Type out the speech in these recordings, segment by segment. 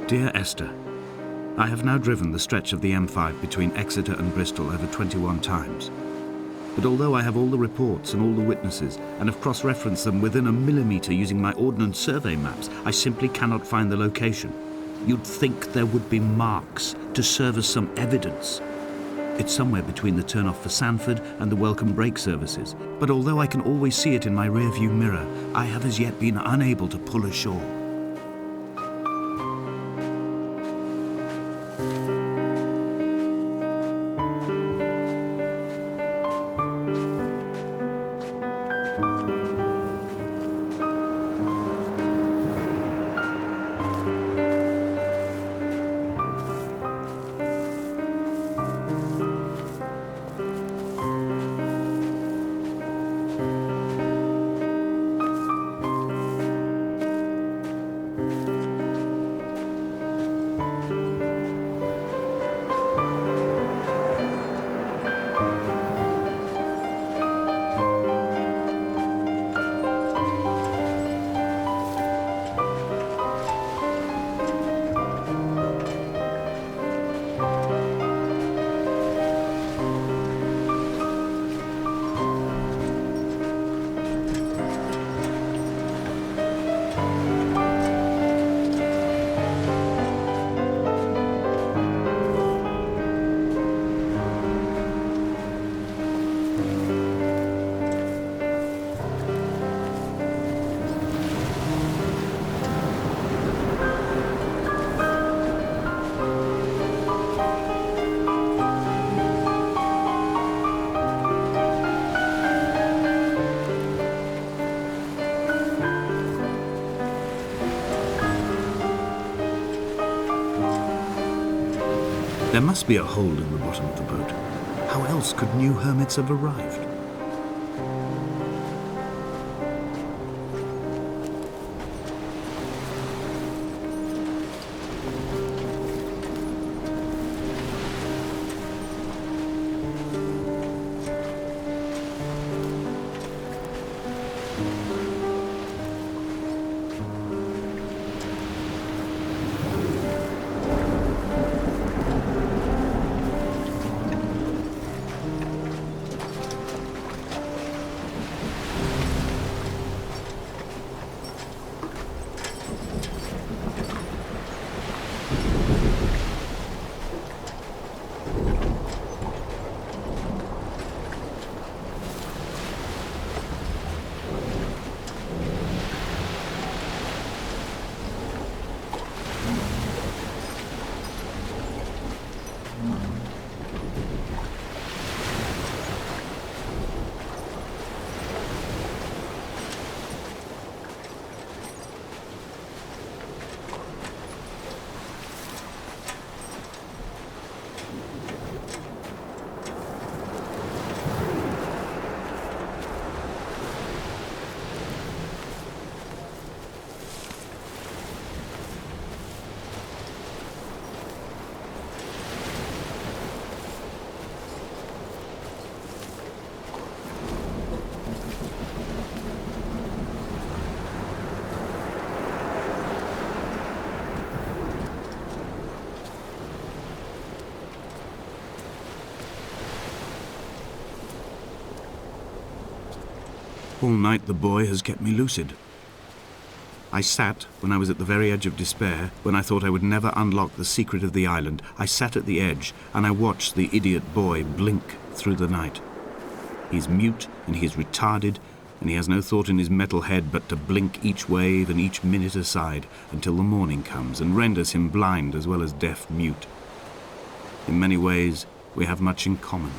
Dear Esther, I have now driven the stretch of the M5 between Exeter and Bristol over 21 times. But although I have all the reports and all the witnesses and have cross-referenced them within a millimetre using my Ordnance Survey maps, I simply cannot find the location. You'd think there would be marks to serve as some evidence. It's somewhere between the turn-off for Sanford and the welcome brake services, but although I can always see it in my rear-view mirror, I have as yet been unable to pull ashore. There must be a hole in the bottom of the boat. How else could new hermits have arrived? All night the boy has kept me lucid. I sat, when I was at the very edge of despair, when I thought I would never unlock the secret of the island, I sat at the edge and I watched the idiot boy blink through the night. He's mute and he is retarded, and he has no thought in his metal head but to blink each wave and each minute aside until the morning comes and renders him blind as well as deaf-mute. In many ways, we have much in common.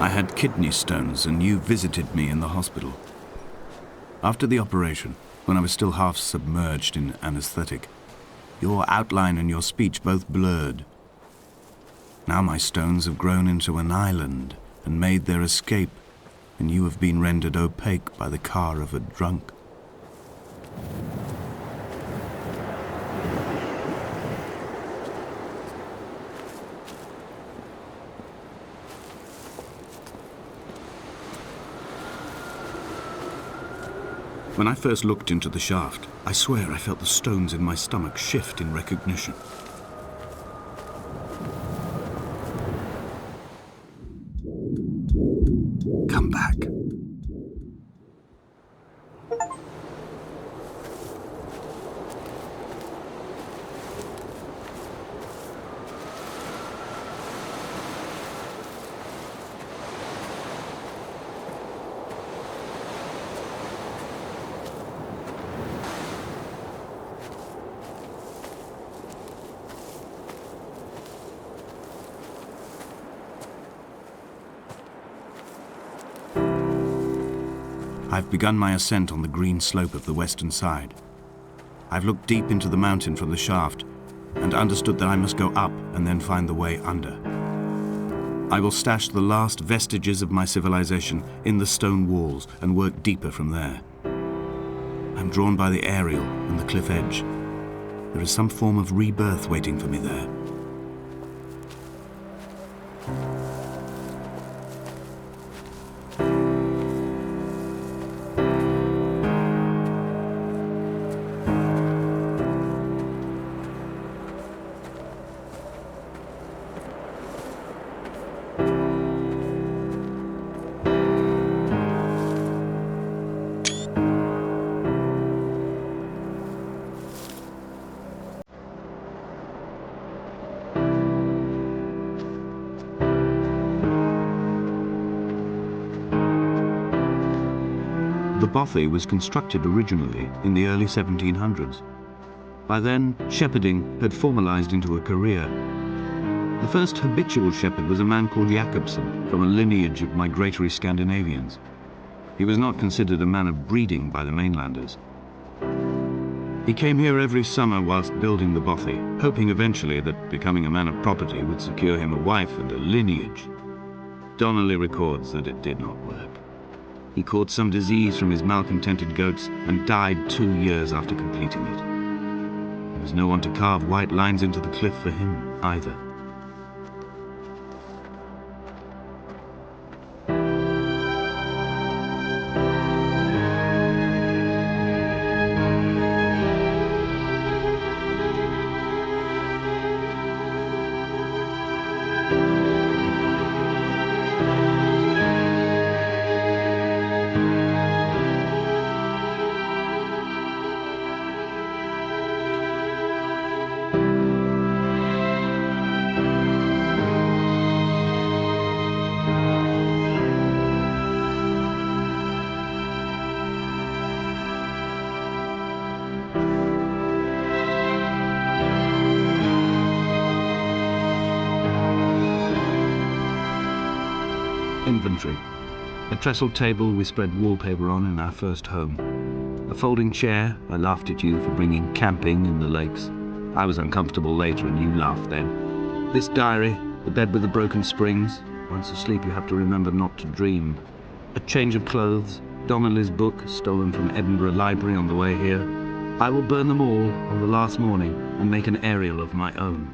I had kidney stones, and you visited me in the hospital. After the operation, when I was still half submerged in anesthetic, your outline and your speech both blurred. Now my stones have grown into an island and made their escape, and you have been rendered opaque by the car of a drunk. When I first looked into the shaft, I swear I felt the stones in my stomach shift in recognition. Come back. I've begun my ascent on the green slope of the western side. I've looked deep into the mountain from the shaft and understood that I must go up and then find the way under. I will stash the last vestiges of my civilization in the stone walls and work deeper from there. I'm drawn by the aerial and the cliff edge. There is some form of rebirth waiting for me there. The bothy was constructed originally in the early 1700s. By then, shepherding had formalized into a career. The first habitual shepherd was a man called Jakobsen, from a lineage of migratory Scandinavians. He was not considered a man of breeding by the mainlanders. He came here every summer whilst building the bothy, hoping eventually that becoming a man of property would secure him a wife and a lineage. Donnelly records that it did not work. He caught some disease from his malcontented goats and died 2 years after completing it. There was no one to carve white lines into the cliff for him either. Inventory. A trestle table we spread wallpaper on in our first home. A folding chair. I laughed at you for bringing camping in the lakes. I was uncomfortable later and you laughed then. This diary, the bed with the broken springs. Once asleep you have to remember not to dream. A change of clothes. Donnelly's book, stolen from Edinburgh Library on the way here. I will burn them all on the last morning and make an aerial of my own.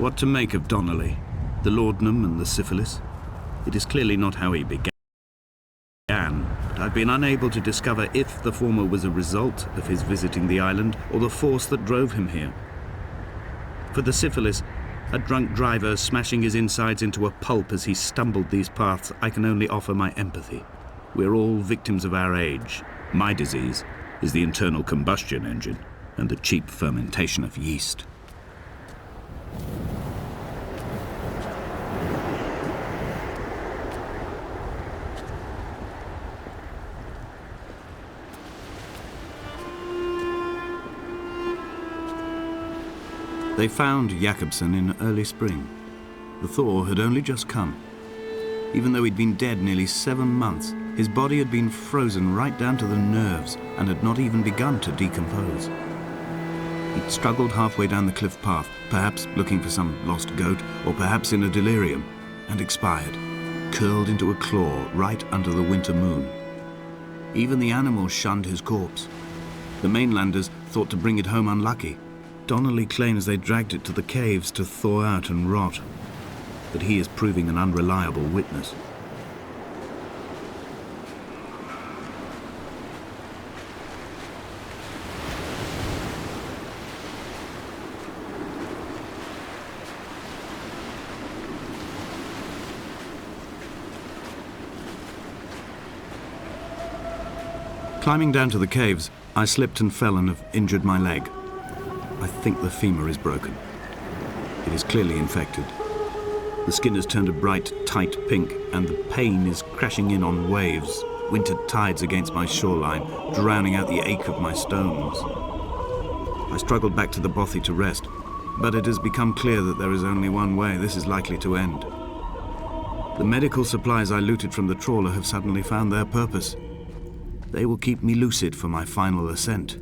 What to make of Donnelly, the laudanum and the syphilis? It is clearly not how he began, but I've been unable to discover if the former was a result of his visiting the island or the force that drove him here. For the syphilis, a drunk driver smashing his insides into a pulp as he stumbled these paths, I can only offer my empathy. We're all victims of our age. My disease is the internal combustion engine and the cheap fermentation of yeast. They found Jakobsen in early spring. The thaw had only just come. Even though he'd been dead nearly 7 months, his body had been frozen right down to the nerves and had not even begun to decompose. He'd struggled halfway down the cliff path, perhaps looking for some lost goat, or perhaps in a delirium, and expired, curled into a claw right under the winter moon. Even the animals shunned his corpse. The mainlanders thought to bring it home unlucky. Donnelly claims they dragged it to the caves to thaw out and rot, but he is proving an unreliable witness. Climbing down to the caves, I slipped and fell and have injured my leg. I think the femur is broken. It is clearly infected. The skin has turned a bright, tight pink, and the pain is crashing in on waves, winter tides against my shoreline, drowning out the ache of my stones. I struggled back to the bothy to rest, but it has become clear that there is only one way this is likely to end. The medical supplies I looted from the trawler have suddenly found their purpose. They will keep me lucid for my final ascent.